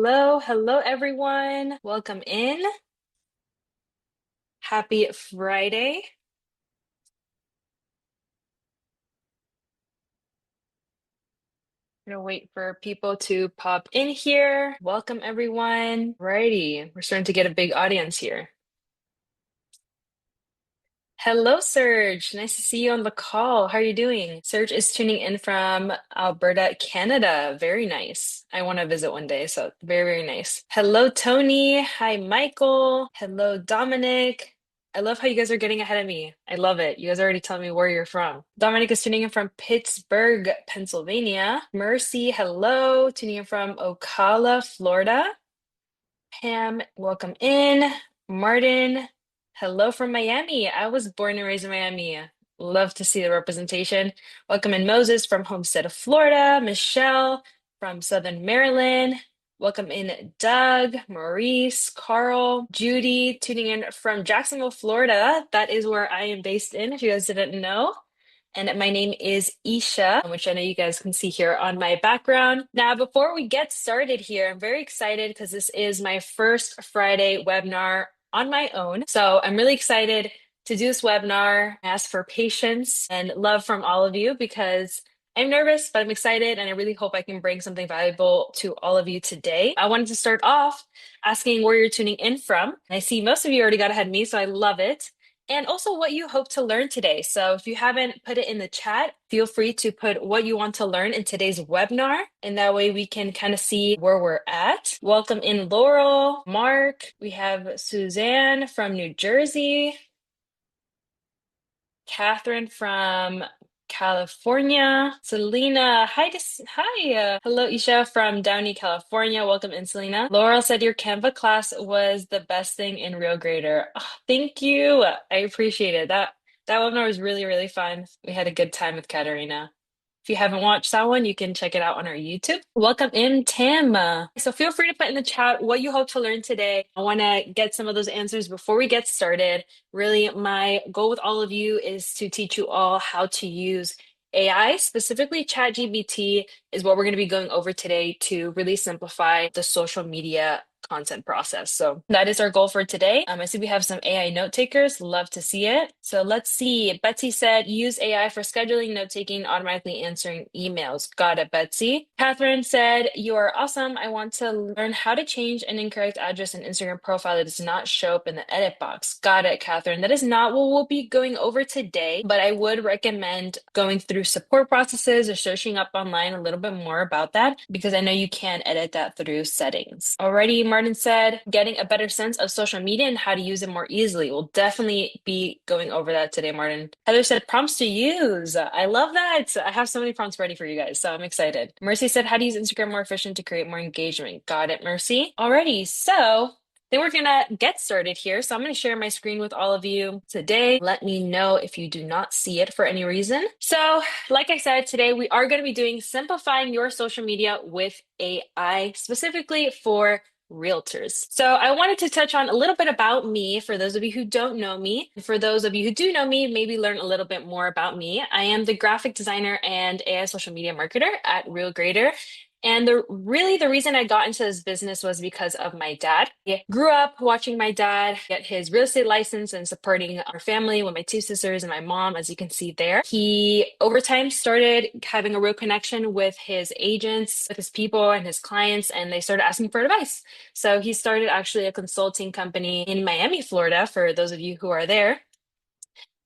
Hello, hello everyone. Welcome in. Happy Friday. Gonna wait for people to pop in here. Welcome everyone. Righty, we're starting to get a big audience here. Hello, Serge. Nice to see you on the call. How are you doing? Serge is tuning in from Alberta, Canada. Very nice. I want to visit one day, so very, very nice. Hello, Tony. Hi, Michael. Hello, Dominic. I love how you guys are getting ahead of me. I love it. You guys already tell me where you're from. Dominic is tuning in from Pittsburgh, Pennsylvania. Mercy, hello. Tuning in from Ocala, Florida. Pam, welcome in. Martin, hello from Miami. I was born and raised in Miami. Love to see the representation. Welcome in Moses from Homestead of Florida. Michelle from Southern Maryland. Welcome in Doug, Maurice, Carl, Judy, tuning in from Jacksonville, Florida. That is where I am based in, if you guys didn't know. And my name is Isha, which I know you guys can see here on my background. Now, before we get started here, I'm very excited because this is my first Friday webinar on my own. So I'm really excited to do this webinar. I ask for patience and love from all of you because I'm nervous, but I'm excited and I really hope I can bring something valuable to all of you today. I wanted to start off asking where you're tuning in from. I see most of you already got ahead of me, so I love it and also what you hope to learn today. So if you haven't put it in the chat, feel free to put what you want to learn in today's webinar, and that way we can kind of see where we're at. Welcome in Laurel, Mark. We have Suzanne from New Jersey, Catherine from California, Selena. Hello, Isha from Downey, California. Welcome in, Selena. Laurel said your Canva class was the best thing in Real Grader. Oh, thank you. I appreciate it. That webinar was really, really fun. We had a good time with Katarina. If you haven't watched that one, you can check it out on our YouTube. Welcome in, Tim. So feel free to put in the chat what you hope to learn today. I want to get some of those answers before we get started. Really, my goal with all of you is to teach you all how to use AI, specifically ChatGPT, is what we're going to be going over today to really simplify the social media content process. So that is our goal for today. I see we have some AI note takers. Love to see it. So let's see. Betsy said, use AI for scheduling, note taking, automatically answering emails. Got it, Betsy. Catherine said, you are awesome. I want to learn how to change an incorrect address in Instagram profile that does not show up in the edit box. Got it, Catherine. That is not what we'll be going over today, but I would recommend going through support processes or searching up online a little bit more about that because I know you can edit that through settings. Alrighty, Martin said, getting a better sense of social media and how to use it more easily. We'll definitely be going over that today, Martin. Heather said, prompts to use. I love that. I have so many prompts ready for you guys, so I'm excited. Mercy said, how to use Instagram more efficient to create more engagement. Got it, Mercy. Alrighty, so then we're gonna get started here. So I'm gonna share my screen with all of you today. Let me know if you do not see it for any reason. So like I said, today we are gonna be doing simplifying your social media with AI, specifically for realtors. So I wanted to touch on a little bit about me for those of you who don't know me. For those of you who do know me, maybe learn a little bit more about me. I am the graphic designer and AI social media marketer at RealGrader. And the reason I got into this business was because of my dad. I grew up watching my dad get his real estate license and supporting our family with my two sisters and my mom, as you can see there. He over time started having a real connection with his agents, with his people and his clients, and they started asking for advice. So he started actually a consulting company in Miami, Florida, for those of you who are there.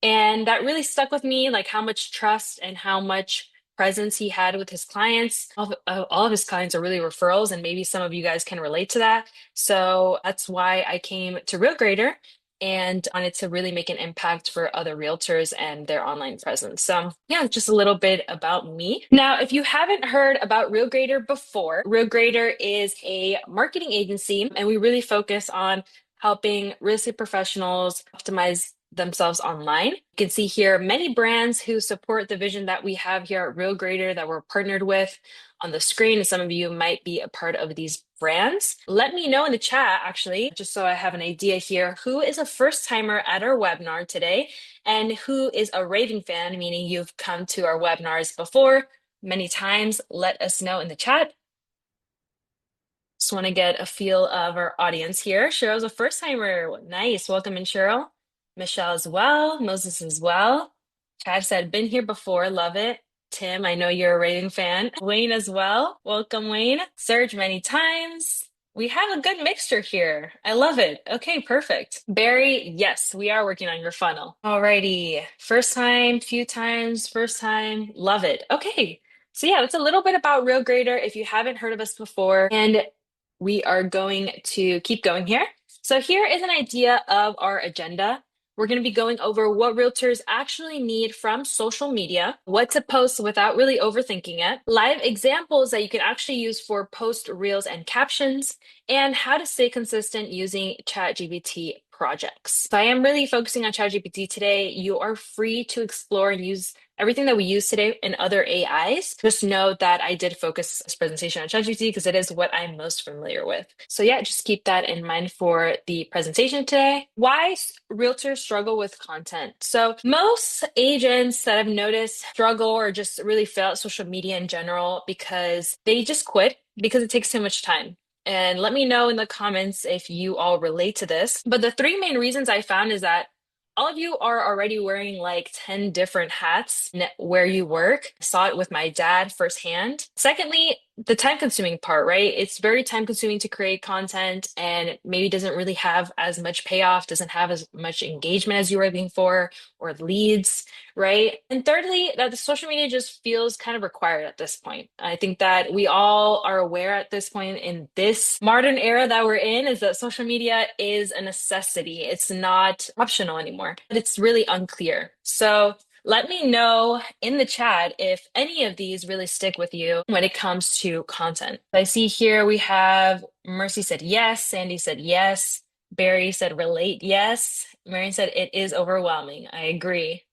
And that really stuck with me, like how much trust and how much presence he had with his clients. All of his clients are really referrals, and maybe some of you guys can relate to that. So that's why I came to RealGrader and wanted to really make an impact for other realtors and their online presence. So yeah, just a little bit about me. Now, if you haven't heard about RealGrader before, RealGrader is a marketing agency, and we really focus on helping real estate professionals optimize themselves online. You can see here many brands who support the vision that we have here at RealGrader that we're partnered with on the screen. And some of you might be a part of these brands. Let me know in the chat, actually, just so I have an idea here, who is a first timer at our webinar today and who is a raving fan, meaning you've come to our webinars before many times. Let us know in the chat. Just want to get a feel of our audience here. Cheryl's a first timer. Nice. Welcome in, Cheryl. Michelle as well. Moses as well. Chad said, been here before. Love it. Tim, I know you're a raving fan. Wayne as well. Welcome, Wayne. Serge, many times. We have a good mixture here. I love it. Okay, perfect. Barry, yes, we are working on your funnel. Alrighty. First time, few times, first time. Love it. Okay. So yeah, it's a little bit about Real Grader if you haven't heard of us before. And we are going to keep going here. So here is an idea of our agenda. We're going to be going over what realtors actually need from social media, what to post without really overthinking it, live examples that you can actually use for post reels and captions, and how to stay consistent using ChatGPT projects. So I am really focusing on ChatGPT today. You are free to explore and use everything that we use today in other AIs. Just know that I did focus this presentation on ChatGPT because it is what I'm most familiar with. So yeah, just keep that in mind for the presentation today. Why realtors struggle with content. So most agents that I've noticed struggle or just really fail at social media in general because they just quit because it takes too much time. And let me know in the comments if you all relate to this. But the three main reasons I found is that all of you are already wearing like 10 different hats where you work. I saw it with my dad firsthand. Secondly, the time consuming part, right? It's very time consuming to create content and maybe doesn't really have as much payoff, doesn't have as much engagement as you were looking for or leads, right? And thirdly, that the social media just feels kind of required at this point. I think that we all are aware at this point in this modern era that we're in is that social media is a necessity. It's not optional anymore, but it's really unclear. So let me know in the chat if any of these really stick with you when it comes to content. I see here we have Mercy said yes, Sandy said yes, Barry said relate yes, Marion said it is overwhelming. I agree.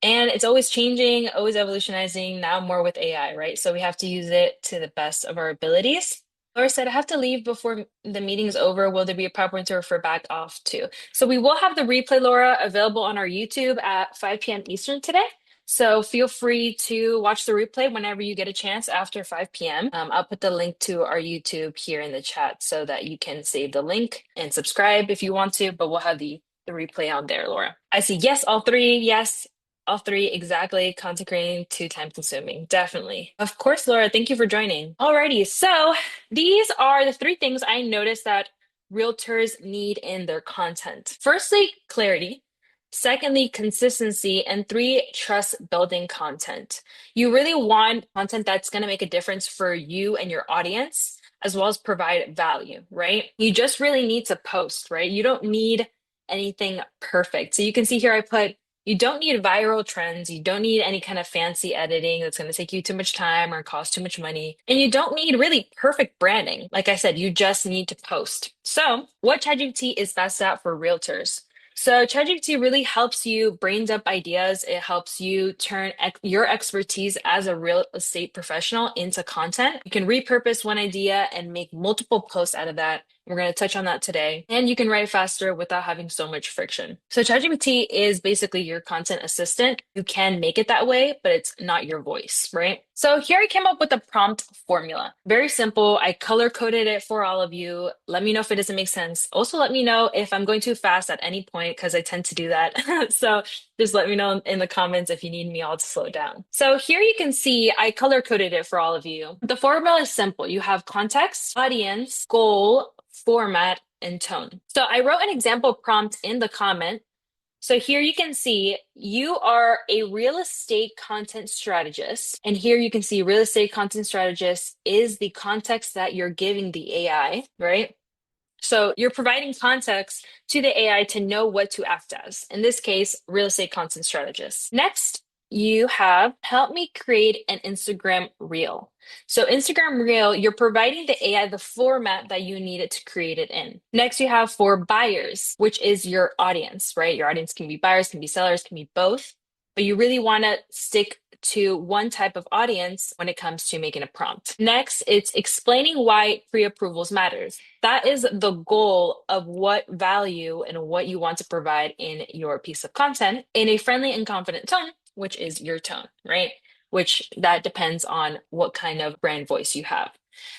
And it's always changing, always evolutionizing, now more with AI, right? So we have to use it to the best of our abilities. Laura said, I have to leave before the meeting's over. Will there be a proper one to refer back off to? So we will have the replay, Laura, available on our YouTube at 5 p.m. Eastern today. So feel free to watch the replay whenever you get a chance after 5 p.m. I'll put the link to our YouTube here in the chat so that you can save the link and subscribe if you want to, but we'll have the replay on there, Laura. I see yes, all three. Yes, all three exactly. Content creating too time consuming. Definitely. Of course, Laura, thank you for joining. Alrighty, so these are the three things I noticed that realtors need in their content. Firstly, clarity. Secondly, consistency. And three, trust building content. You really want content that's going to make a difference for you and your audience, as well as provide value, right? You just really need to post, right? You don't need anything perfect. So you can see here I put you don't need viral trends. You don't need any kind of fancy editing that's going to take you too much time or cost too much money. And you don't need really perfect branding. Like I said, you just need to post. So, what ChatGPT is best at for realtors? So, ChatGPT really helps you brain dump ideas. It helps you turn your expertise as a real estate professional into content. You can repurpose one idea and make multiple posts out of that. We're going to touch on that today. And you can write faster without having so much friction. So ChatGPT is basically your content assistant. You can make it that way, but it's not your voice, right? So here I came up with a prompt formula. Very simple. I color coded it for all of you. Let me know if it doesn't make sense. Also, let me know if I'm going too fast at any point because I tend to do that. So just let me know in the comments if you need me all to slow down. So here you can see I color coded it for all of you. The formula is simple. You have context, audience, goal, format, and tone. So I wrote an example prompt in the comment. So here you can see you are a real estate content strategist. And here you can see real estate content strategist is the context that you're giving the AI, right? So you're providing context to the AI to know what to act as. In this case, real estate content strategist. Next, you have help me create an Instagram reel. So Instagram reel, you're providing the AI the format that you need it to create it in. Next, you have for buyers, which is your audience, right? Your audience can be buyers, can be sellers, can be both, but you really want to stick to one type of audience when it comes to making a prompt. Next, it's explaining why pre-approvals matters. That is the goal of what value and what you want to provide in your piece of content in a friendly and confident tone, which is your tone, right? Which that depends on what kind of brand voice you have.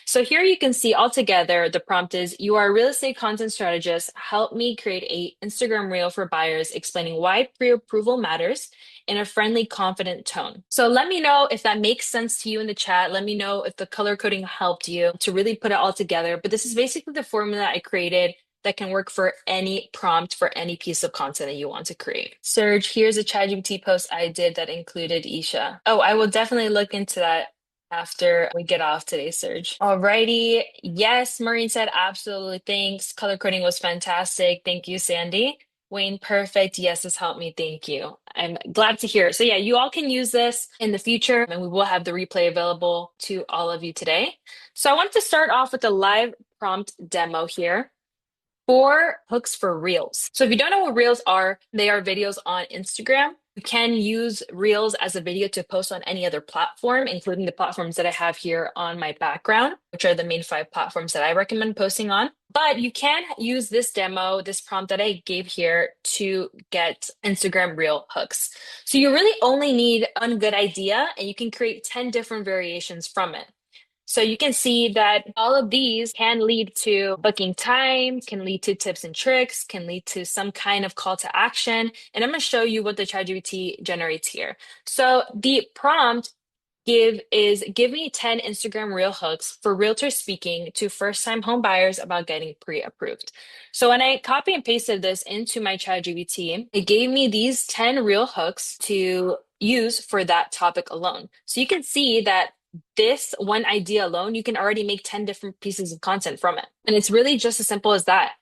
So here you can see altogether the prompt is you are a real estate content strategist. Help me create a Instagram reel for buyers explaining why pre-approval matters in a friendly, confident tone. So let me know if that makes sense to you in the chat. Let me know if the color coding helped you to really put it all together. But this is basically the formula I created that can work for any prompt for any piece of content that you want to create. Serge, here's a ChatGPT post I did that included Isha. Oh, I will definitely look into that after we get off today, Serge. Alrighty. Yes, Maureen said absolutely. Thanks. Color coding was fantastic. Thank you, Sandy. Wayne, perfect. Yes, this helped me. Thank you. I'm glad to hear. So yeah, you all can use this in the future, and we will have the replay available to all of you today. So I wanted to start off with a live prompt demo here. 4 hooks for Reels. So if you don't know what Reels are, they are videos on Instagram. You can use Reels as a video to post on any other platform, including the platforms that I have here on my background, which are the main 5 platforms that I recommend posting on. But you can use this demo, this prompt that I gave here to get Instagram Reel hooks. So you really only need one good idea and you can create 10 different variations from it. So you can see that all of these can lead to booking time, can lead to tips and tricks, can lead to some kind of call to action. And I'm going to show you what the ChatGPT generates here. So the prompt give me 10 Instagram reel hooks for realtors speaking to first-time home buyers about getting pre-approved. So when I copy and pasted this into my ChatGPT, it gave me these 10 reel hooks to use for that topic alone. So you can see that this one idea alone, you can already make 10 different pieces of content from it. And it's really just as simple as that.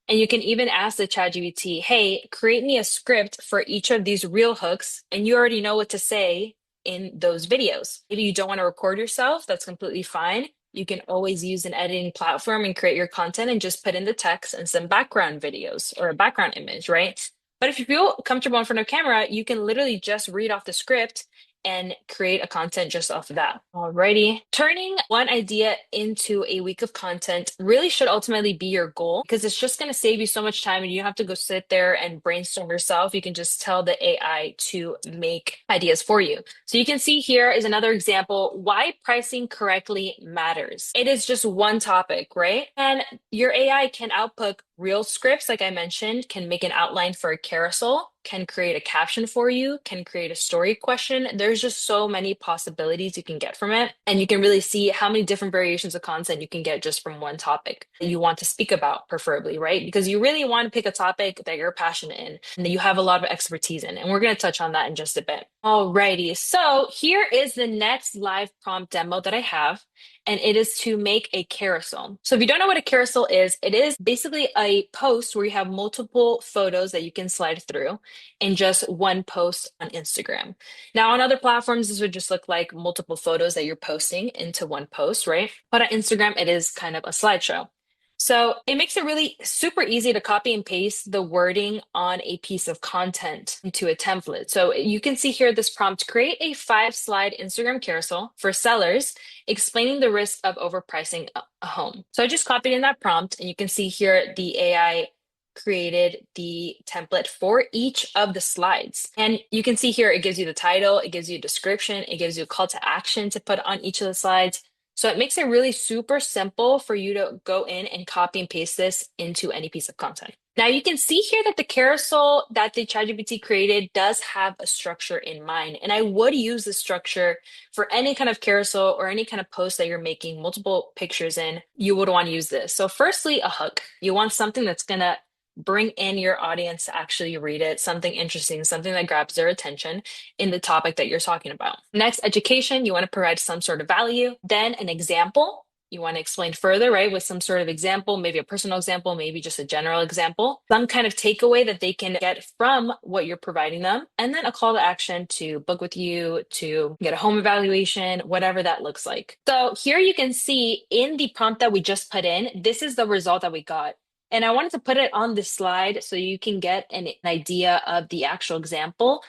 And you can even ask the ChatGPT, hey, create me a script for each of these reel hooks. And you already know what to say in those videos. If you don't want to record yourself, that's completely fine. You can always use an editing platform and create your content and just put in the text and some background videos or a background image, right? But if you feel comfortable in front of camera, you can literally just read off the script and create a content just off of that. Alrighty. Turning one idea into a week of content really should ultimately be your goal because it's just going to save you so much time and you don't have to go sit there and brainstorm yourself. You can just tell the AI to make ideas for you. So you can see here is another example why pricing correctly matters. It is just one topic, right? And your AI can output real scripts, like I mentioned, can make an outline for a carousel, can create a caption for you, can create a story question. There's just so many possibilities you can get from it. And you can really see how many different variations of content you can get just from one topic that you want to speak about, preferably, right? Because you really want to pick a topic that you're passionate in and that you have a lot of expertise in. And we're going to touch on that in just a bit. Alrighty, so here is the next live prompt demo that I have. And it is to make a carousel. So if you don't know what a carousel is, it is basically a post where you have multiple photos that you can slide through in just one post on Instagram. Now, on other platforms, this would just look like multiple photos that you're posting into one post, right? But on Instagram, it is kind of a slideshow. So it makes it really super easy to copy and paste the wording on a piece of content into a template. So you can see here this prompt, create a 5-slide Instagram carousel for sellers explaining the risk of overpricing a home. So I just copied in that prompt and you can see here the AI created the template for each of the slides. And you can see here, it gives you the title, it gives you a description, it gives you a call to action to put on each of the slides. So it makes it really super simple for you to go in and copy and paste this into any piece of content. Now you can see here that the carousel that the ChatGPT created does have a structure in mind. And I would use the structure for any kind of carousel or any kind of post that you're making multiple pictures in, you would want to use this. So firstly, a hook. You want something that's going to bring in your audience to actually read it, something interesting, something that grabs their attention in the topic that you're talking about. Next, education, you want to provide some sort of value. Then an example, you want to explain further, right? With some sort of example, maybe a personal example, maybe just a general example, some kind of takeaway that they can get from what you're providing them. And then a call to action to book with you, to get a home evaluation, whatever that looks like. So here you can see in the prompt that we just put in, this is the result that we got. And I wanted to put it on this slide so you can get an idea of the actual example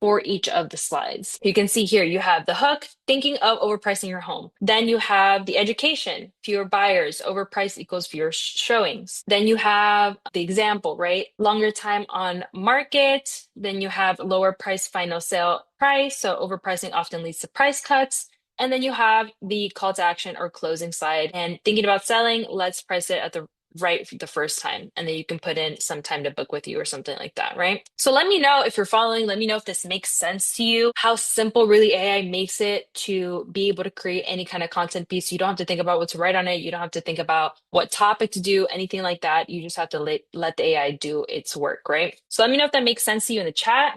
for each of the slides. You can see here, you have the hook, thinking of overpricing your home. Then you have the education, fewer buyers, overprice equals fewer showings. Then you have the example, right? Longer time on market. Then you have lower price final sale price. So overpricing often leads to price cuts. And then you have the call to action or closing slide. And thinking about selling, let's price it at the right the first time. And then you can put in some time to book with you or something like that, right? So let me know if you're following. Let me know if this makes sense to you, how simple really AI makes it to be able to create any kind of content piece. You don't have to think about what to write on it. You don't have to think about what topic to do, anything like that. You just have to let the AI do its work, right? So let me know if that makes sense to you in the chat.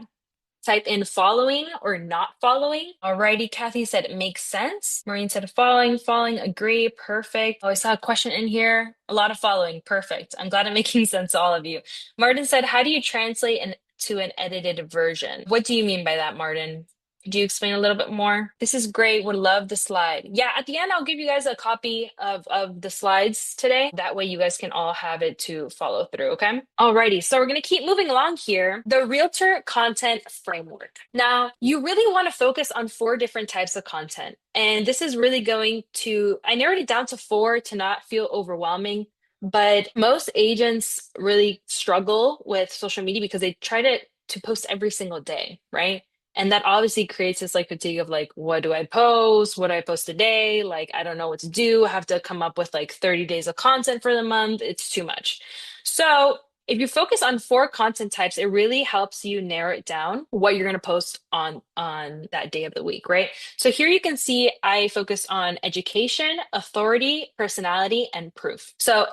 Type in following or not following. Alrighty, Kathy said it makes sense. Maureen said following, agree, perfect. Oh, I saw a question in here. A lot of following, perfect. I'm glad I'm making sense to all of you. Martin said, how do you translate to an edited version? What do you mean by that, Martin? Do you explain a little bit more? This is great. Would love the slide. Yeah, at the end, I'll give you guys a copy of the slides today. That way you guys can all have it to follow through, okay? Alrighty, so we're going to keep moving along here. The Realtor Content Framework. Now, you really want to focus on 4 different types of content. And this is really going to, I narrowed it down to 4 to not feel overwhelming. But most agents really struggle with social media because they try to post every single day, right? And that obviously creates this like fatigue of like, what do I post? What do I post today? Like, I don't know what to do. I have to come up with like 30 days of content for the month. It's too much. So if you focus on 4 content types, it really helps you narrow it down what you're going to post on that day of the week, right? So here you can see I focus on education, authority, personality, and proof. So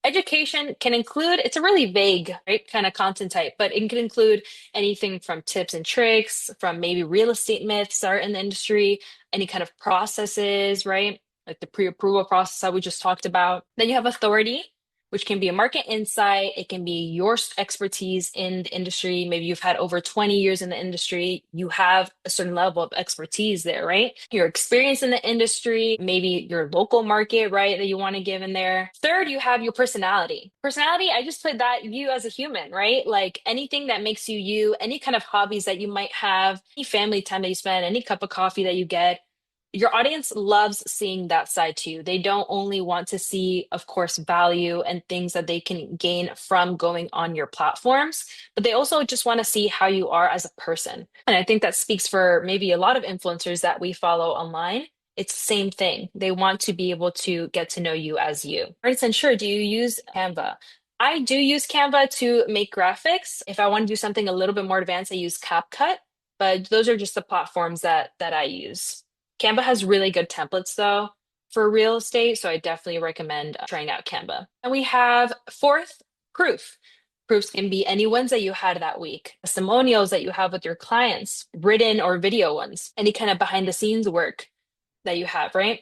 education can include, it's a really vague, right, kind of content type, but it can include anything from tips and tricks, from maybe real estate myths that are in the industry, any kind of processes, right? Like the pre-approval process that we just talked about. Then you have authority, which can be a market insight. It can be your expertise in the industry. Maybe you've had over 20 years in the industry. You have a certain level of expertise there, right? Your experience in the industry, maybe your local market, right, that you want to give in there. Third, you have your personality. Personality, I just put that you as a human, right? Like anything that makes you you, any kind of hobbies that you might have, any family time that you spend, any cup of coffee that you get. Your audience loves seeing that side too. They don't only want to see, of course, value and things that they can gain from going on your platforms, but they also just want to see how you are as a person. And I think that speaks for maybe a lot of influencers that we follow online. It's the same thing. They want to be able to get to know you as you. And sure, do you use Canva? I do use Canva to make graphics. If I want to do something a little bit more advanced, I use CapCut, but those are just the platforms that I use. Canva has really good templates though for real estate, so I definitely recommend trying out Canva. And we have 4th, proof. Proofs can be any ones that you had that week, testimonials that you have with your clients, written or video ones, any kind of behind the scenes work that you have, right?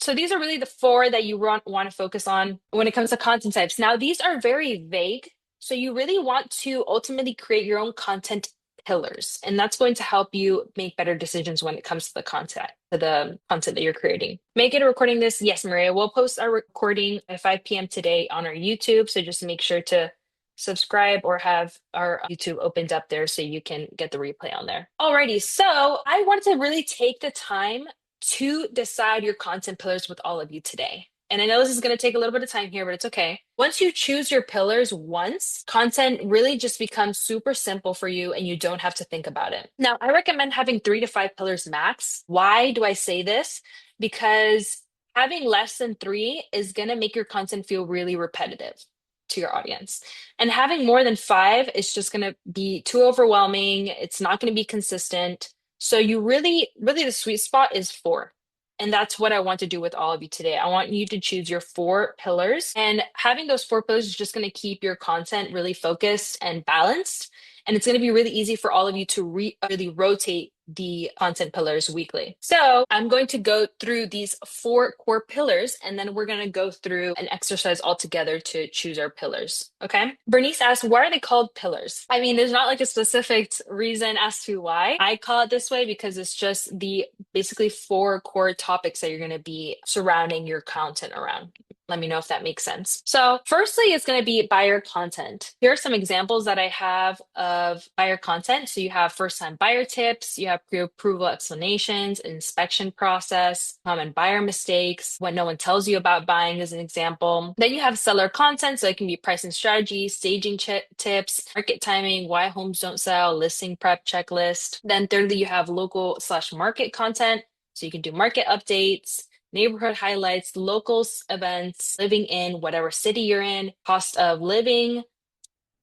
So these are really the 4 that you want to focus on when it comes to content types. Now, these are very vague, so you really want to ultimately create your own content pillars, and that's going to help you make better decisions when it comes to the content that you're creating. Make it a recording this. Yes, Maria, we'll post our recording at 5 p.m. today on our YouTube, so just make sure to subscribe or have our YouTube opened up there so you can get the replay on there. Alrighty, so I wanted to really take the time to decide your content pillars with all of you today. And I know this is going to take a little bit of time here, but it's okay. Once you choose your pillars once, content really just becomes super simple for you and you don't have to think about it. Now, I recommend having 3 to 5 pillars max. Why do I say this? Because having less than 3 is going to make your content feel really repetitive to your audience. And having more than 5 is just going to be too overwhelming. It's not going to be consistent. So you really the sweet spot is 4. And that's what I want to do with all of you today. I want you to choose your 4 pillars. And having those 4 pillars is just going to keep your content really focused and balanced. And it's going to be really easy for all of you to really rotate the content pillars weekly. So I'm going to go through these 4 core pillars, and then we're going to go through an exercise all together to choose our pillars. Okay. Bernice asked, why are they called pillars? I mean, there's not like a specific reason as to why I call it this way, because it's just the basically 4 core topics that you're going to be surrounding your content around. Let me know if that makes sense. So firstly, it's going to be buyer content. Here are some examples that I have of buyer content. So you have first-time buyer tips, you have pre-approval explanations, inspection process, common buyer mistakes, what no one tells you about buying as an example. Then you have seller content. So it can be pricing strategy, staging tips, market timing, why homes don't sell, listing prep checklist. Then thirdly, you have local/market content. So you can do market updates, neighborhood highlights, locals events, living in whatever city you're in, cost of living,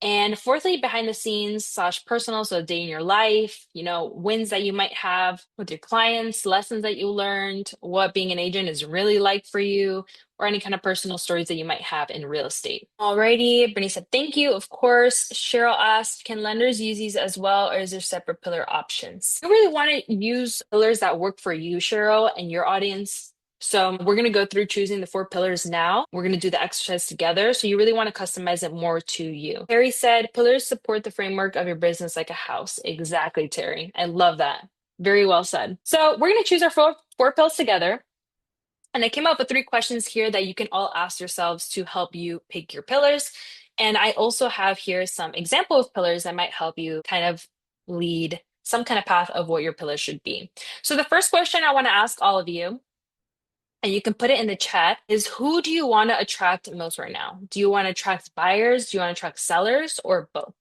and fourthly, behind the scenes slash personal, so a day in your life, wins that you might have with your clients, lessons that you learned, what being an agent is really like for you, or any kind of personal stories that you might have in real estate. Alrighty, Brittany said thank you. Of course. Cheryl asked, can lenders use these as well, or is there separate pillar options? You really want to use pillars that work for you, Cheryl, and your audience. So we're going to go through choosing the 4 pillars now. We're going to do the exercise together. So you really want to customize it more to you. Terry said, pillars support the framework of your business like a house. Exactly, Terry. I love that. Very well said. So we're going to choose our four pillars together. And I came up with 3 questions here that you can all ask yourselves to help you pick your pillars. And I also have here some example of pillars that might help you kind of lead some kind of path of what your pillars should be. So the first question I want to ask all of you, and you can put it in the chat, is who do you want to attract most right now? Do you want to attract buyers? Do you want to attract sellers, or both?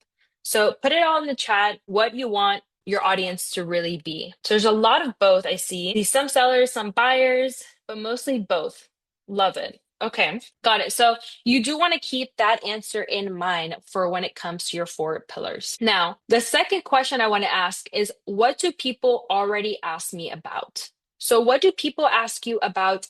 So put it all in the chat, what you want your audience to really be. So there's a lot of both I see. Some sellers, some buyers, but mostly both. Love it. Okay, got it. So you do want to keep that answer in mind for when it comes to your 4 pillars. Now, the second question I want to ask is, what do people already ask me about? So what do people ask you about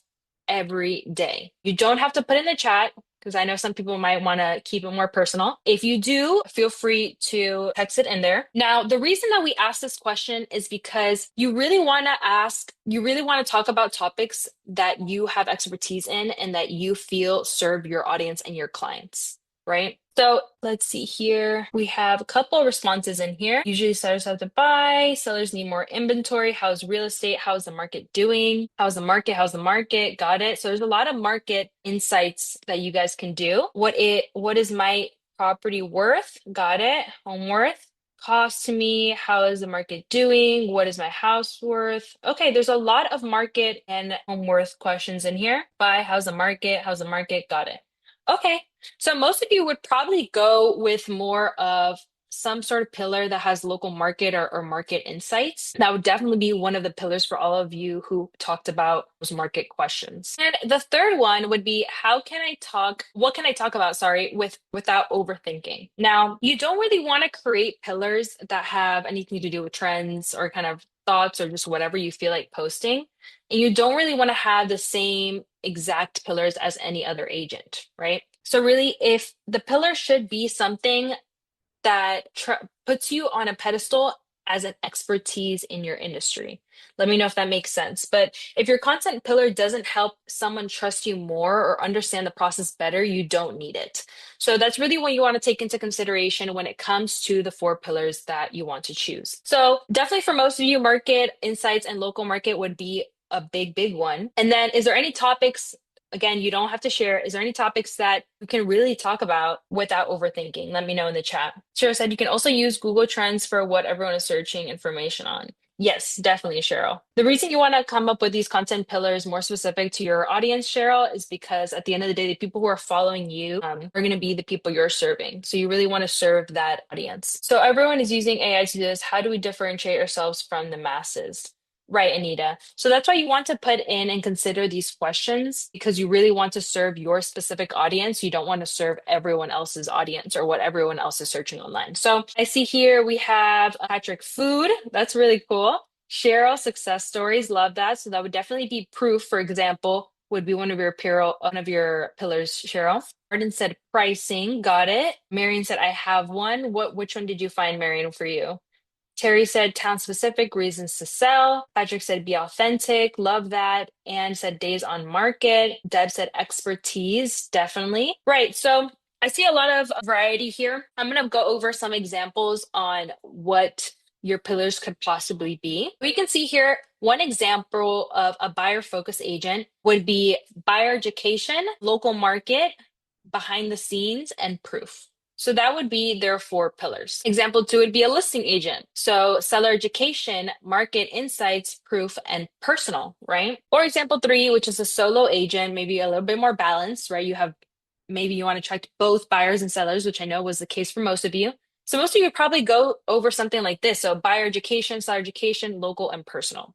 every day? You don't have to put in the chat, because I know some people might want to keep it more personal. If you do, feel free to text it in there. Now, the reason that we ask this question is because you really want to talk about topics that you have expertise in and that you feel serve your audience and your clients, right? So let's see here. We have a couple of responses in here. Usually sellers have to buy, sellers need more inventory. How's real estate? How's the market doing? How's the market? How's the market? Got it. So there's a lot of market insights that you guys can do. What is my property worth? Got it. Home worth. Cost to me. How is the market doing? What is my house worth? Okay, there's a lot of market and home worth questions in here. Buy, how's the market? How's the market? Got it. Okay. So most of you would probably go with more of some sort of pillar that has local market or market insights. That would definitely be one of the pillars for all of you who talked about those market questions. And the third one would be, what can I talk about, without overthinking? Now, you don't really want to create pillars that have anything to do with trends or kind of thoughts or just whatever you feel like posting. And you don't really want to have the same exact pillars as any other agent, right? So really, if the pillar should be something that puts you on a pedestal as an expertise in your industry. Let me know if that makes sense. But if your content pillar doesn't help someone trust you more or understand the process better, you don't need it. So that's really what you want to take into consideration when it comes to the 4 pillars that you want to choose. So definitely for most of you, market insights and local market would be a big, big one. And then is there any topics? Again, you don't have to share. Is there any topics that you can really talk about without overthinking? Let me know in the chat. Cheryl said you can also use Google Trends for what everyone is searching information on. Yes, definitely, Cheryl. The reason you want to come up with these content pillars more specific to your audience, Cheryl, is because at the end of the day, the people who are following you are going to be the people you're serving. So you really want to serve that audience. So everyone is using AI to do this. How do we differentiate ourselves from the masses? Right, Anita. So that's why you want to put in and consider these questions, because you really want to serve your specific audience. You don't want to serve everyone else's audience or what everyone else is searching online. So I see here we have Patrick Food. That's really cool. Cheryl, success stories. Love that. So that would definitely be proof, for example, would be one of your pillars, Cheryl. Arden said pricing. Got it. Marion said, I have one. Which one did you find, Marion, for you? Terry said town specific reasons to sell. Patrick said be authentic. Love that. Anne said days on market. Deb said expertise. Definitely. Right. So I see a lot of variety here. I'm going to go over some examples on what your pillars could possibly be. We can see here one example of a buyer focused agent would be buyer education, local market, behind the scenes, and proof. So that would be their 4 pillars. Example 2 would be a listing agent. So seller education, market insights, proof, and personal, right? Or example 3, which is a solo agent, maybe a little bit more balanced, right? Maybe you want to attract both buyers and sellers, which I know was the case for most of you. So most of you probably go over something like this. So buyer education, seller education, local, and personal,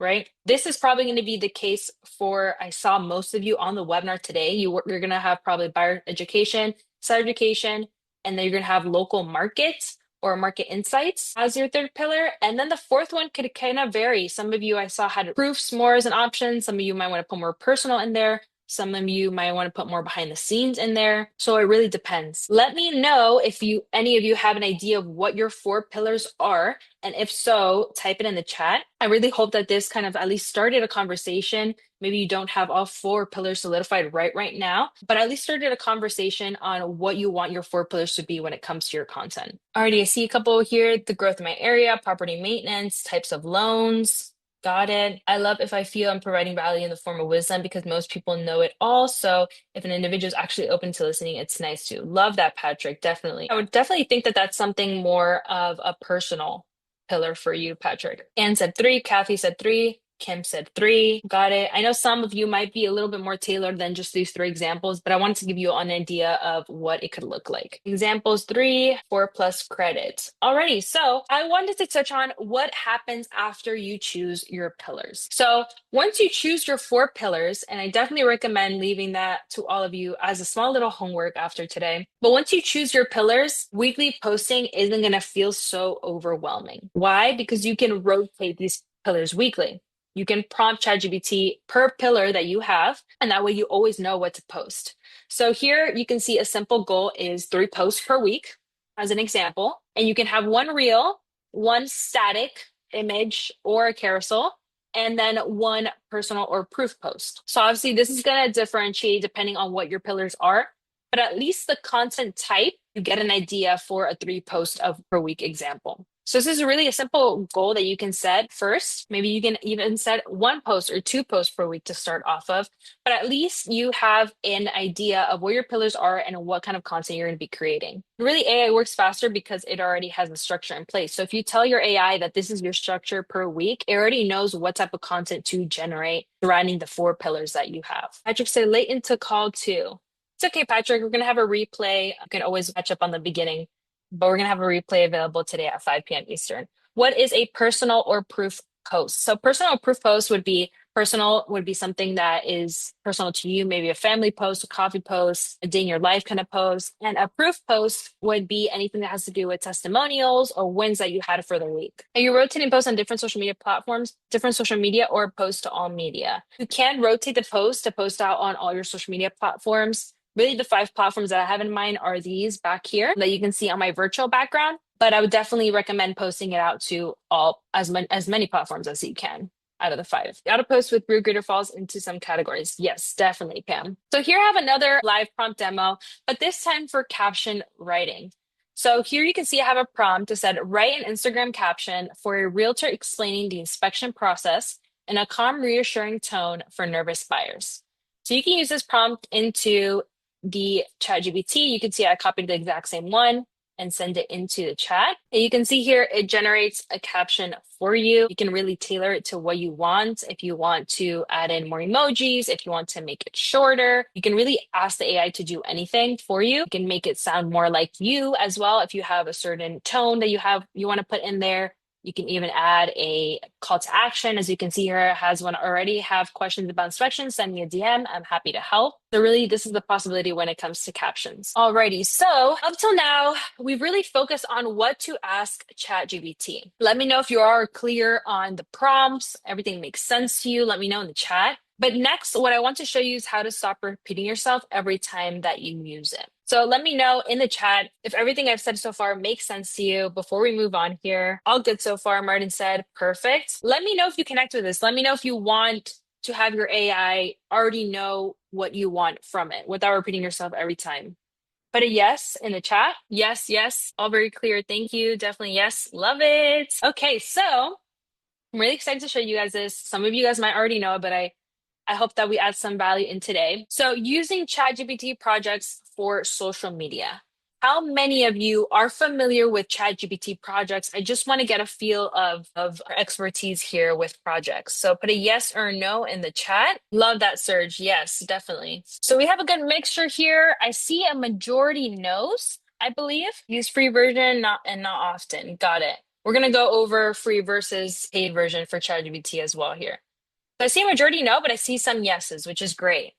right? This is probably going to be the case for, I saw most of you on the webinar today. You're going to have probably buyer education, seller education, and then you're going to have local markets or market insights as your third pillar. And then the fourth one could kind of vary. Some of you I saw had proofs more as an option. Some of you might want to put more personal in there. Some of you might want to put more behind the scenes in there. So it really depends. Let me know if any of you have an idea of what your four pillars are. And if so, type it in the chat. I really hope that this kind of at least started a conversation. Maybe you don't have all four pillars solidified right now, but at least started a conversation on what you want your four pillars to be when it comes to your content. Already, I see a couple here: the growth in my area, property maintenance, types of loans. Got it. I love if I feel I'm providing value in the form of wisdom because most people know it all. So if an individual is actually open to listening, it's nice to. Love that, Patrick. Definitely. I would definitely think that that's something more of a personal pillar for you, Patrick. Anne said 3, Kathy said 3, Kim said 3. Got it. I know some of you might be a little bit more tailored than just these 3 examples, but I wanted to give you an idea of what it could look like. Examples 3, 4 plus credit. Alrighty, so I wanted to touch on what happens after you choose your pillars. So once you choose your 4 pillars, and I definitely recommend leaving that to all of you as a small little homework after today. But once you choose your pillars, weekly posting isn't going to feel so overwhelming. Why? Because you can rotate these pillars weekly. You can prompt ChatGPT per pillar that you have, and that way you always know what to post. So here you can see a simple goal is 3 posts per week as an example, and you can have 1 reel, 1 static image or a carousel, and then 1 personal or proof post. So obviously this is going to differentiate depending on what your pillars are, but at least the content type, you get an idea for a 3 post of per week example. So this is really a simple goal that you can set first. Maybe you can even set 1 post or 2 posts per week to start off of, but at least you have an idea of where your pillars are and what kind of content you're going to be creating. Really, AI works faster because it already has a structure in place. So if you tell your AI that this is your structure per week, it already knows what type of content to generate surrounding the 4 pillars that you have. Patrick said late into call 2. It's okay, Patrick. We're going to have a replay. You can always catch up on the beginning, but we're going to have a replay available today at 5 p.m. Eastern. What is a personal or proof post? So personal or proof post would be something that is personal to you, maybe a family post, a coffee post, a day in your life kind of post. And a proof post would be anything that has to do with testimonials or wins that you had for the week. And you're rotating posts on different social media platforms, different social media, or post to all media. You can rotate the post to post out on all your social media platforms. Really, the 5 platforms that I have in mind are these back here that you can see on my virtual background, but I would definitely recommend posting it out to as many platforms as you can out of the 5. Auto post with Brew Grader falls into some categories. Yes, definitely, Pam. So here I have another live prompt demo, but this time for caption writing. So here you can see I have a prompt that said, write an Instagram caption for a realtor explaining the inspection process in a calm, reassuring tone for nervous buyers. So you can use this prompt into the ChatGPT. You can see I copied the exact same one and send it into the chat. And you can see here, it generates a caption for you. You can really tailor it to what you want. If you want to add in more emojis, if you want to make it shorter, you can really ask the AI to do anything for you. You can make it sound more like you as well. If you have a certain tone that you want to put in there. You can even add a call to action. As you can see here, it has one already. Have questions about inspections, send me a DM. I'm happy to help. So really, this is the possibility when it comes to captions. Alrighty, so up till now, we've really focused on what to ask ChatGPT. Let me know if you are clear on the prompts, everything makes sense to you. Let me know in the chat. But next, what I want to show you is how to stop repeating yourself every time that you use it. So let me know in the chat if everything I've said so far makes sense to you before we move on here. All good so far, Martin said. Perfect. Let me know if you connect with this. Let me know if you want to have your AI already know what you want from it without repeating yourself every time. Put a yes in the chat. Yes, yes. All very clear. Thank you. Definitely yes. Love it. Okay, so I'm really excited to show you guys this. Some of you guys might already know it, but I hope that we add some value in today. So using ChatGPT projects for social media. How many of you are familiar with ChatGPT projects? I just want to get a feel of our expertise here with projects. So put a yes or no in the chat. Love that, Serge. Yes, definitely. So we have a good mixture here. I see a majority no's, I believe. Use free version, not often. Got it. We're going to go over free versus paid version for ChatGPT as well here. So I see a majority no, but I see some yeses, which is great.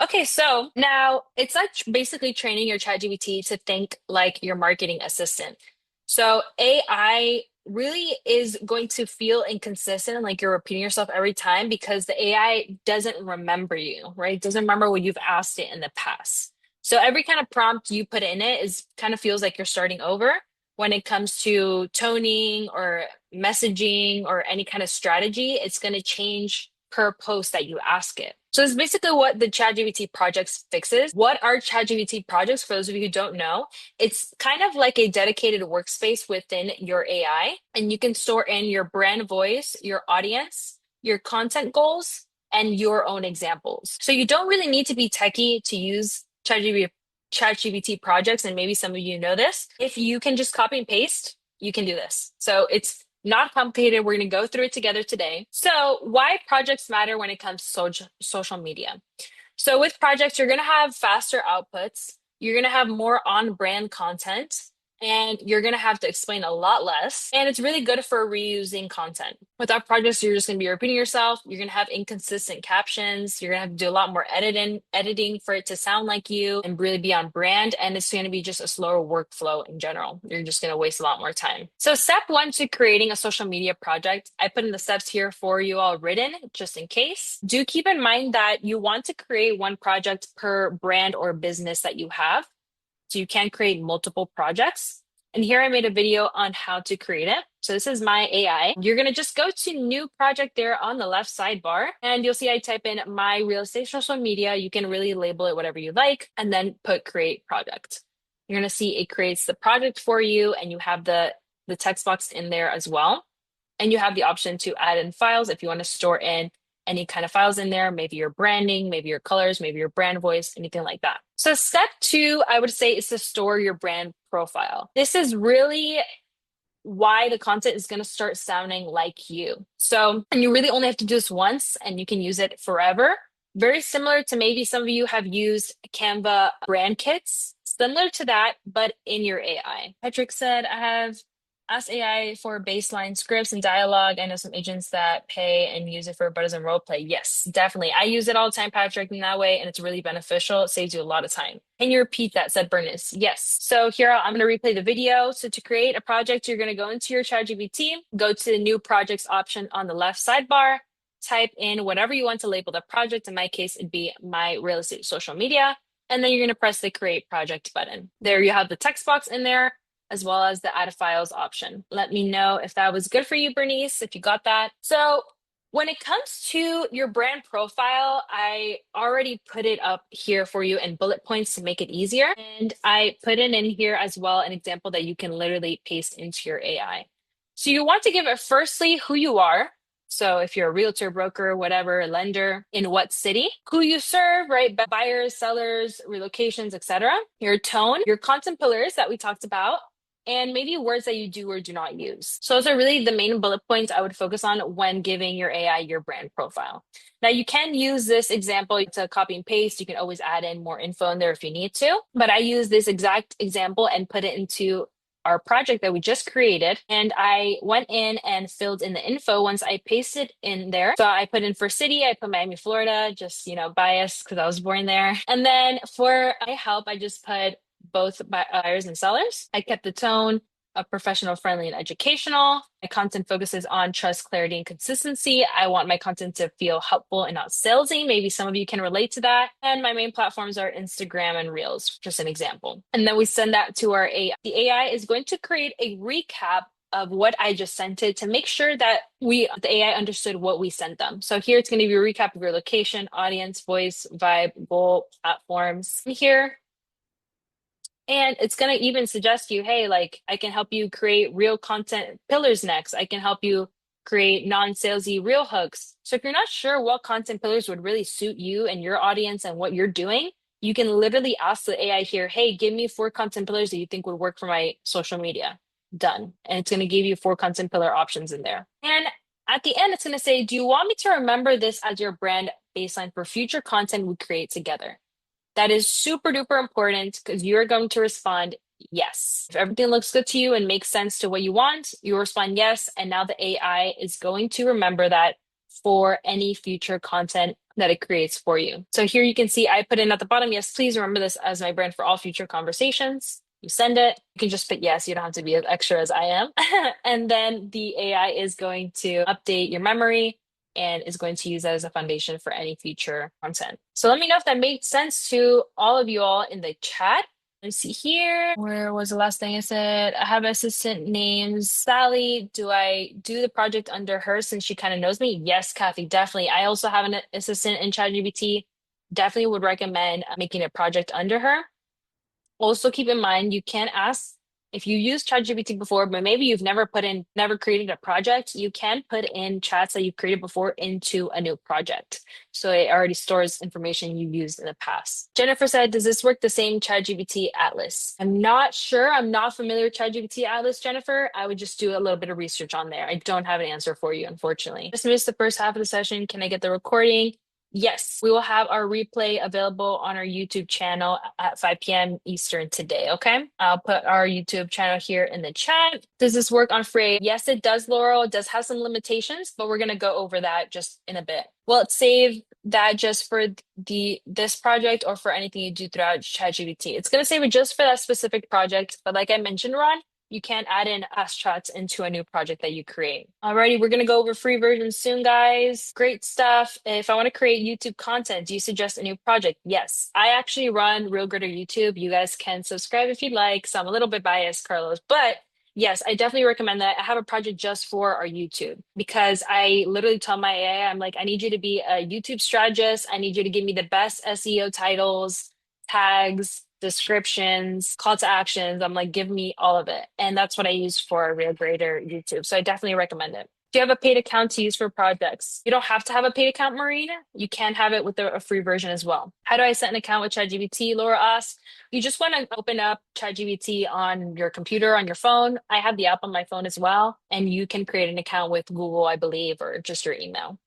Okay, so now it's like basically training your ChatGPT to think like your marketing assistant. So AI really is going to feel inconsistent, like you're repeating yourself every time because the AI doesn't remember you, right? It doesn't remember what you've asked it in the past. So every kind of prompt you put in it is kind of feels like you're starting over when it comes to toning or messaging or any kind of strategy. It's going to change per post that you ask it. So it's basically what the ChatGPT projects fixes. What are ChatGPT projects? For those of you who don't know, it's kind of like a dedicated workspace within your AI, and you can store in your brand voice, your audience, your content goals, and your own examples. So you don't really need to be techie to use ChatGPT projects, and maybe some of you know this. If you can just copy and paste, you can do this. So it's not complicated. We're going to go through it together today. So, why projects matter when it comes to social media? So, with projects, you're going to have faster outputs, you're going to have more on brand content, and you're going to have to explain a lot less. And it's really good for reusing content. Without projects, you're just going to be repeating yourself. You're going to have inconsistent captions. You're going to have to do a lot more editing for it to sound like you and really be on brand. And it's going to be just a slower workflow in general. You're just going to waste a lot more time. So step one to creating a social media project, I put in the steps here for you all written just in case. Do keep in mind that you want to create one project per brand or business that you have. So you can create multiple projects. And here I made a video on how to create it. So this is my AI. You're going to just go to new project there on the left sidebar, and you'll see I type in my real estate social media. You can really label it whatever you like and then put create project. You're going to see it creates the project for you, and you have the text box in there as well. And you have the option to add in files if you want to store in any kind of files in there, maybe your branding, maybe your colors, maybe your brand voice, anything like that. So step two, I would say, is to store your brand profile. This is really why the content is going to start sounding like you. So, and you really only have to do this once and you can use it forever. Very similar to maybe some of you have used Canva brand kits, similar to that, but in your AI. Patrick said, I have asked AI for baseline scripts and dialogue. I know some agents that pay and use it for butters and role play. Yes, definitely. I use it all the time, Patrick, in that way, and it's really beneficial. It saves you a lot of time. Can you repeat that? Said Bernice. Yes. So here I'm going to replay the video. So to create a project, you're going to go into your ChatGPT, go to the new projects option on the left sidebar, type in whatever you want to label the project. In my case, it'd be my real estate social media. And then you're going to press the create project button. There you have the text box in there, as well as the add files option. Let me know if that was good for you, Bernice, if you got that. So when it comes to your brand profile, I already put it up here for you in bullet points to make it easier. And I put in here as well an example that you can literally paste into your AI. So you want to give it firstly who you are. So if you're a realtor, broker, whatever, lender, in what city, who you serve, right? Buyers, sellers, relocations, etc. Your tone, your content pillars that we talked about, and maybe words that you do or do not use. So those are really the main bullet points I would focus on when giving your AI your brand profile. Now you can use this example to copy and paste. You can always add in more info in there if you need to, but I use this exact example and put it into our project that we just created. And I went in and filled in the info once I pasted in there. So I put in for city, I put Miami, Florida, just, biased because I was born there. And then for my help, I just put both buyers and sellers. I kept the tone professional, friendly, and educational. My content focuses on trust, clarity, and consistency. I want my content to feel helpful and not salesy. Maybe some of you can relate to that. And my main platforms are Instagram and Reels, just an example. And then we send that to our AI. The AI is going to create a recap of what I just sent it to make sure that the AI understood what we sent them. So here it's going to be a recap of your location, audience, voice, vibe, goal, platforms. Here, and it's going to even suggest you, hey, I can help you create real content pillars next. I can help you create non-salesy real hooks. So if you're not sure what content pillars would really suit you and your audience and what you're doing, you can literally ask the AI here, hey, give me 4 content pillars that you think would work for my social media. Done. And it's going to give you 4 content pillar options in there. And at the end, it's going to say, do you want me to remember this as your brand baseline for future content we create together? That is super duper important because you're going to respond yes. If everything looks good to you and makes sense to what you want, you respond yes. And now the AI is going to remember that for any future content that it creates for you. So here you can see I put in at the bottom, yes, please remember this as my brand for all future conversations. You send it, you can just put yes, you don't have to be as extra as I am. And then the AI is going to update your memory and is going to use that as a foundation for any future content. So let me know if that made sense to all of you all in the chat. Let's see here. Where was the last thing I said? I have an assistant named Sally. Do I do the project under her since she kind of knows me? Yes, Kathy, definitely. I also have an assistant in ChatGPT. Definitely would recommend making a project under her. Also, keep in mind you can ask if you used ChatGPT before, but maybe you've never created a project, you can put in chats that you've created before into a new project. So it already stores information you used in the past. Jennifer said, does this work the same ChatGPT Atlas? I'm not sure. I'm not familiar with ChatGPT Atlas, Jennifer. I would just do a little bit of research on there. I don't have an answer for you, unfortunately. Just missed the first half of the session. Can I get the recording? Yes, we will have our replay available on our YouTube channel at 5 p.m. Eastern today, okay? I'll put our YouTube channel here in the chat. Does this work on free? Yes, it does, Laurel. It does have some limitations, but we're going to go over that just in a bit. Will it save that just for this project or for anything you do throughout ChatGPT? It's going to save it just for that specific project, but like I mentioned, Ron, you can add in Ask Chats into a new project that you create. Alrighty, we're gonna go over free versions soon, guys. Great stuff. If I want to create YouTube content, do you suggest a new project? Yes, I actually run Real Gritter YouTube. You guys can subscribe if you'd like. So I'm a little bit biased, Carlos, but yes, I definitely recommend that. I have a project just for our YouTube because I literally tell my AI, I'm like, I need you to be a YouTube strategist. I need you to give me the best SEO titles, tags, descriptions, call to actions. I'm like, give me all of it. And that's what I use for Real Grader YouTube. So I definitely recommend it. Do you have a paid account to use for projects? You don't have to have a paid account, Marina. You can have it with a free version as well. How do I set an account with ChatGPT? Laura asked. You just want to open up ChatGPT on your computer, on your phone. I have the app on my phone as well. And you can create an account with Google, I believe, or just your email.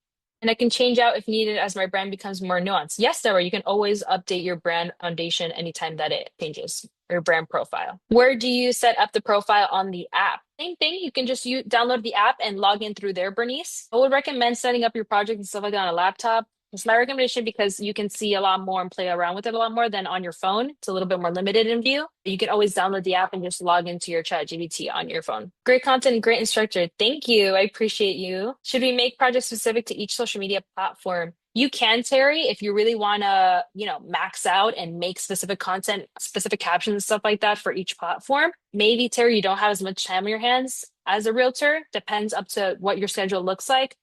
And I can change out if needed as my brand becomes more nuanced. Yes, Sarah, you can always update your brand foundation anytime that it changes, your brand profile. Where do you set up the profile on the app? Same thing. You can just download the app and log in through there, Bernice. I would recommend setting up your project and stuff like that on a laptop. It's my recommendation because you can see a lot more and play around with it a lot more than on your phone. It's a little bit more limited in view. You can always download the app and just log into your ChatGPT on your phone. Great content, great instructor. Thank you. I appreciate you. Should we make projects specific to each social media platform? You can, Terry, if you really want to, max out and make specific content, specific captions and stuff like that for each platform. Maybe, Terry, you don't have as much time on your hands as a realtor. Depends up to what your schedule looks like.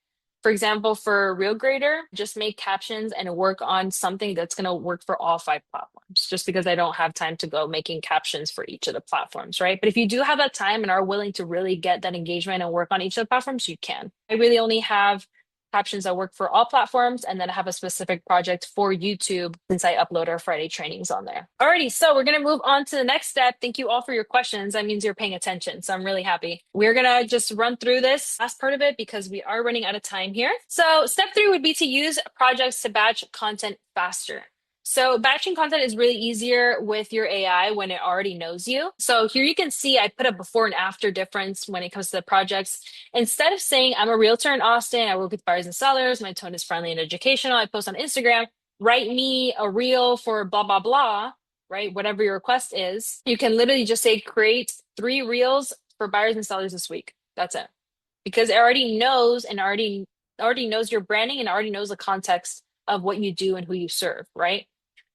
For example, for Real Grader, just make captions and work on something that's going to work for all 5 platforms, just because I don't have time to go making captions for each of the platforms, right? But if you do have that time and are willing to really get that engagement and work on each of the platforms, you can. I really only have captions that work for all platforms, and then I have a specific project for YouTube since I upload our Friday trainings on there. Alrighty, so we're gonna move on to the next step. Thank you all for your questions. That means you're paying attention, so I'm really happy. We're gonna just run through this last part of it because we are running out of time here. So step 3 would be to use projects to batch content faster. So batching content is really easier with your AI when it already knows you. So here you can see I put a before and after difference when it comes to the projects. Instead of saying I'm a realtor in Austin, I work with buyers and sellers, my tone is friendly and educational, I post on Instagram, write me a reel for blah, blah, blah, right? Whatever your request is, you can literally just say create 3 reels for buyers and sellers this week. That's it. Because it already knows and already knows your branding and already knows the context of what you do and who you serve, right?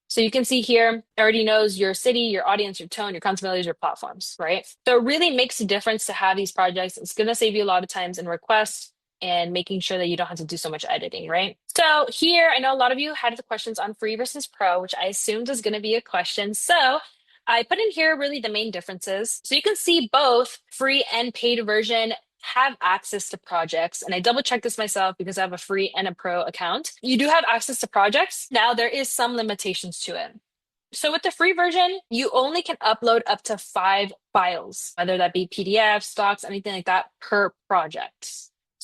So you can see here, it already knows your city, your audience, your tone, your content values, your platforms, right? So it really makes a difference to have these projects. It's going to save you a lot of times in requests and making sure that you don't have to do so much editing, right? So here, I know a lot of you had the questions on free versus pro, which I assumed was going to be a question. So I put in here really the main differences. So you can see both free and paid version have access to projects. And I double checked this myself because I have a free and a pro account. You do have access to projects. Now there is some limitations to it. So with the free version, you only can upload up to 5 files, whether that be PDFs, docs, anything like that per project.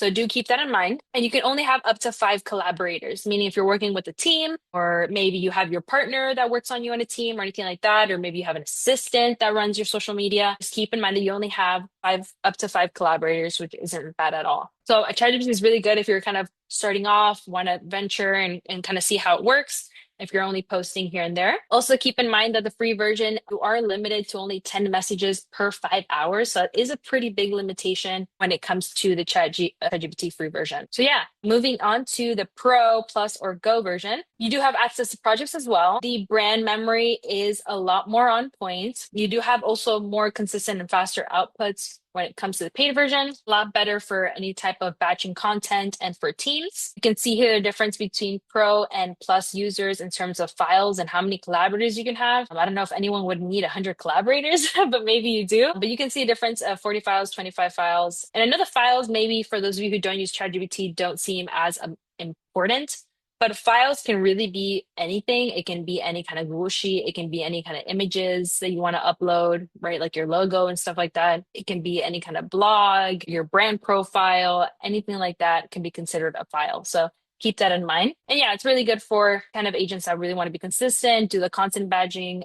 So do keep that in mind. And you can only have up to 5 collaborators, meaning if you're working with a team, or maybe you have your partner that works on you on a team or anything like that, or maybe you have an assistant that runs your social media, just keep in mind that you only have up to 5 collaborators, which isn't bad at all. So a ChatGPT is really good if you're kind of starting off, want to venture and kind of see how it works if you're only posting here and there. Also, keep in mind that the free version, you are limited to only 10 messages per 5 hours. So it is a pretty big limitation when it comes to the ChatGPT free version. So yeah, moving on to the Pro, Plus, or Go version, you do have access to projects as well. The brand memory is a lot more on point. You do have also more consistent and faster outputs when it comes to the paid version. A lot better for any type of batching content and for teams. You can see here the difference between Pro and Plus users in terms of files and how many collaborators you can have. I don't know if anyone would need 100 collaborators, but maybe you do. But you can see a difference of 40 files, 25 files. And I know the files, maybe for those of you who don't use ChatGPT, don't seem as important. But files can really be anything. It can be any kind of Google Sheet. It can be any kind of images that you want to upload, right? Like your logo and stuff like that. It can be any kind of blog, your brand profile, anything like that can be considered a file. So keep that in mind. And yeah, it's really good for kind of agents that really want to be consistent, do the content batching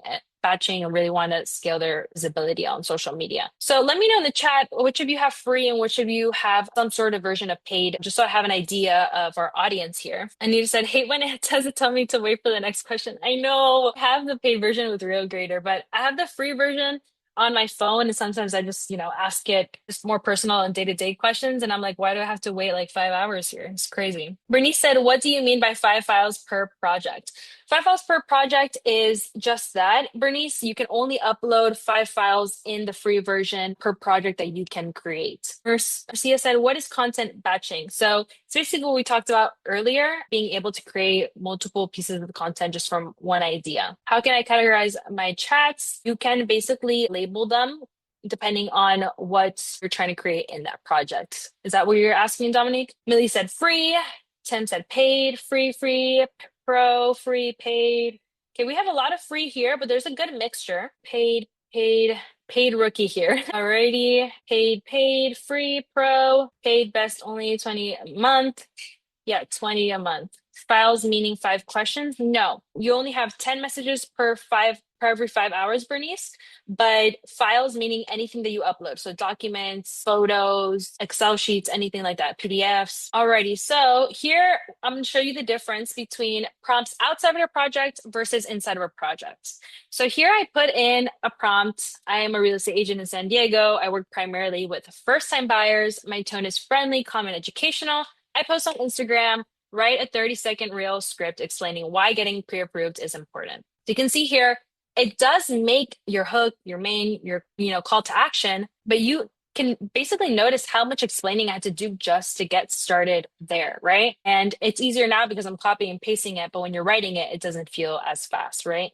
and really want to scale their visibility on social media. So let me know in the chat which of you have free and which of you have some sort of version of paid, just so I have an idea of our audience here. Anita said, hate when it doesn't tell me to wait for the next question. I know I have the paid version with RealGrader, but I have the free version on my phone. And sometimes I just, ask it just more personal and day-to-day questions. And I'm like, why do I have to wait like 5 hours here? It's crazy. Bernice said, what do you mean by 5 files per project? 5 files per project is just that, Bernice. You can only upload 5 files in the free version per project that you can create. Marcia said, what is content batching? So it's basically what we talked about earlier, being able to create multiple pieces of content just from one idea. How can I categorize my chats? You can basically label them depending on what you're trying to create in that project. Is that what you're asking, Dominique? Millie said free. Tim said paid, free, pro, free, paid. Okay, we have a lot of free here, but there's a good mixture. Paid, rookie here. Alrighty, paid, free, pro, paid best only 20 a month. Yeah, 20 a month. Files meaning 5 questions? No, you only have 10 messages per every 5 hours, Bernice, but files meaning anything that you upload. So documents, photos, Excel sheets, anything like that, PDFs. Alrighty, so here I'm going to show you the difference between prompts outside of a project versus inside of a project. So here I put in a prompt. I am a real estate agent in San Diego. I work primarily with first-time buyers. My tone is friendly, calm, and educational. I post on Instagram, write a 30-second reel script explaining why getting pre-approved is important. So you can see here, it does make your hook, your main, your call to action, but you can basically notice how much explaining I had to do just to get started there, right? And it's easier now because I'm copying and pasting it, but when you're writing it, it doesn't feel as fast, right?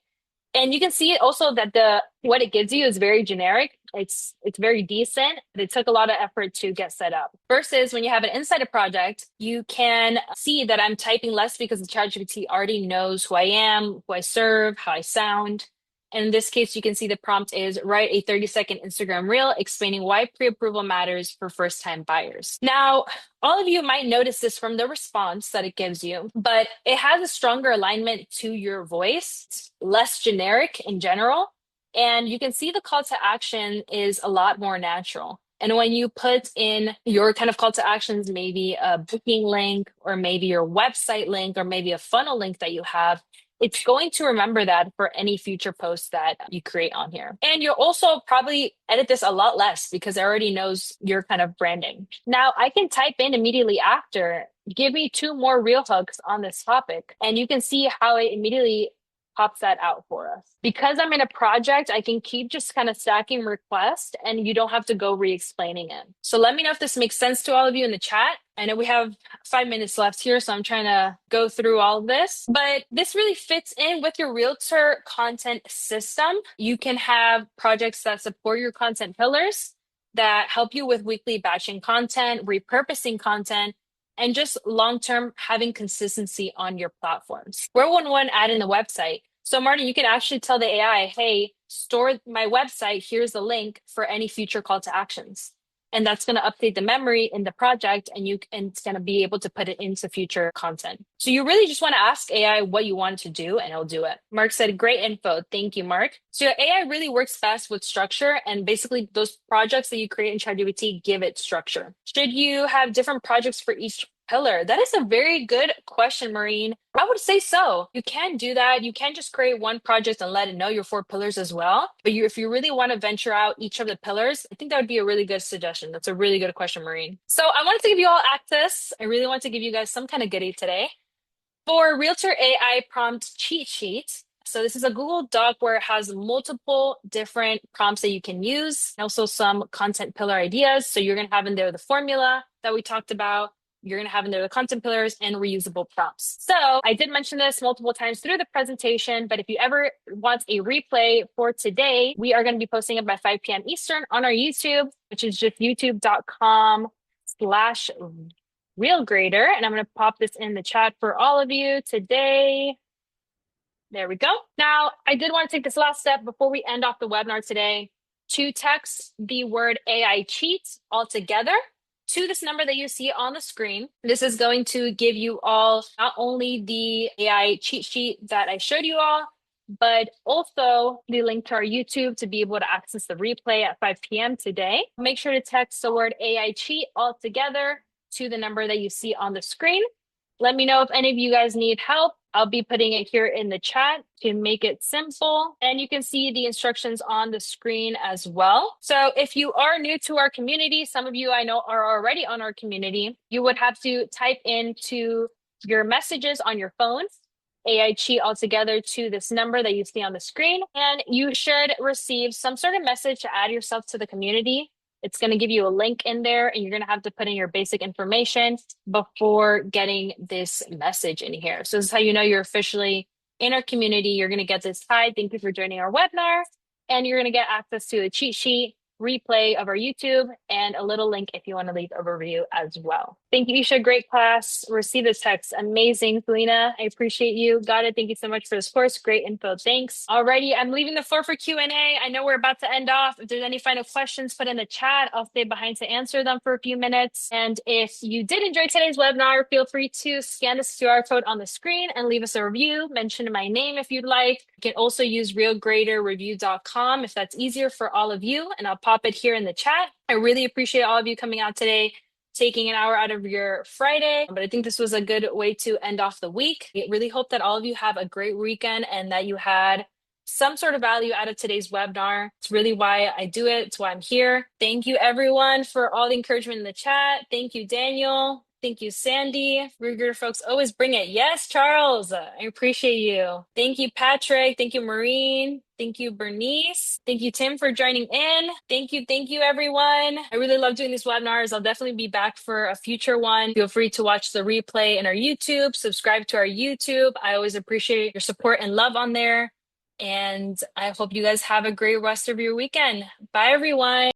And you can see also that what it gives you is very generic. It's very decent, but it took a lot of effort to get set up. Versus when you have an insider project, you can see that I'm typing less because the ChatGPT already knows who I am, who I serve, how I sound. And in this case, you can see the prompt is write a 30-second Instagram reel explaining why pre-approval matters for first-time buyers. Now, all of you might notice this from the response that it gives you, but it has a stronger alignment to your voice. It's less generic in general. And you can see the call to action is a lot more natural. And when you put in your kind of call to actions, maybe a booking link or maybe your website link or maybe a funnel link that you have, it's going to remember that for any future posts that you create on here. And you'll also probably edit this a lot less because it already knows your kind of branding. Now I can type in immediately after, give me 2 more reel hooks on this topic. And you can see how it immediately pops that out for us. Because I'm in a project, I can keep just kind of stacking requests and you don't have to go re-explaining it. So let me know if this makes sense to all of you in the chat. I know we have 5 minutes left here, so I'm trying to go through all of this, but this really fits in with your realtor content system. You can have projects that support your content pillars that help you with weekly batching content, repurposing content, and just long-term having consistency on your platforms. We're one add in the website. So Martin, you can actually tell the AI, hey, store my website. Here's the link for any future call to actions. and that's going to update the memory in the project, and it's going to be able to put it into future content. So you really just want to ask AI what you want it to do, and it'll do it. Mark said, great info. Thank you, Mark. So AI really works best with structure, and basically those projects that you create in ChatGPT give it structure. Should you have different projects for each pillar? That is a very good question, Maureen. I would say so. You can do that. You can just create one project and let it know your 4 pillars as well. But if you really want to venture out each of the pillars, I think that would be a really good suggestion. That's a really good question, Maureen. So I wanted to give you all access. I really want to give you guys some kind of goodie today for Realtor AI prompt cheat sheet. So this is a Google Doc where it has multiple different prompts that you can use, and also some content pillar ideas. So you're going to have in there the formula that we talked about. You're going to have in there the content pillars and reusable prompts. So I did mention this multiple times through the presentation, but if you ever want a replay for today, we are going to be posting it by 5 p.m. Eastern on our YouTube, which is just youtube.com/RealGrader. And I'm going to pop this in the chat for all of you today. There we go. Now, I did want to take this last step before we end off the webinar today to text the word AI cheat altogether to this number that you see on the screen. This is going to give you all not only the AI cheat sheet that I showed you all, but also the link to our YouTube to be able to access the replay at 5 p.m. today. Make sure to text the word AI cheat altogether to the number that you see on the screen. Let me know if any of you guys need help. I'll be putting it here in the chat to make it simple. And you can see the instructions on the screen as well. So if you are new to our community, some of you I know are already on our community, you would have to type into your messages on your phone, AI cheat altogether to this number that you see on the screen. And you should receive some sort of message to add yourself to the community. It's going to give you a link in there, and you're going to have to put in your basic information before getting this message in here. So this is how you know you're officially in our community. You're going to get this. Hi, thank you for joining our webinar. And you're going to get access to a cheat sheet, replay of our YouTube, and a little link if you want to leave a review as well. Thank you, Isha. Great class. Receive this text. Amazing. Selena, I appreciate you. Got it. Thank you so much for this course. Great info. Thanks. Alrighty, I'm leaving the floor for Q&A. I know we're about to end off. If there's any final questions, put in the chat. I'll stay behind to answer them for a few minutes. And if you did enjoy today's webinar, feel free to scan this QR code on the screen and leave us a review. Mention my name if you'd like. You can also use realgraderreview.com if that's easier for all of you. And I'll pop it here in the chat. I really appreciate all of you coming out today, taking an hour out of your Friday. But I think this was a good way to end off the week. I really hope that all of you have a great weekend and that you had some sort of value out of today's webinar. It's really why I do it. It's why I'm here. Thank you, everyone, for all the encouragement in the chat. Thank you, Daniel. Thank you, Sandy. Rigger folks always bring it. Yes, Charles. I appreciate you. Thank you, Patrick. Thank you, Maureen. Thank you, Bernice. Thank you, Tim, for joining in. Thank you, everyone. I really love doing these webinars. I'll definitely be back for a future one. Feel free to watch the replay in our YouTube, subscribe to our YouTube. I always appreciate your support and love on there. And I hope you guys have a great rest of your weekend. Bye, everyone.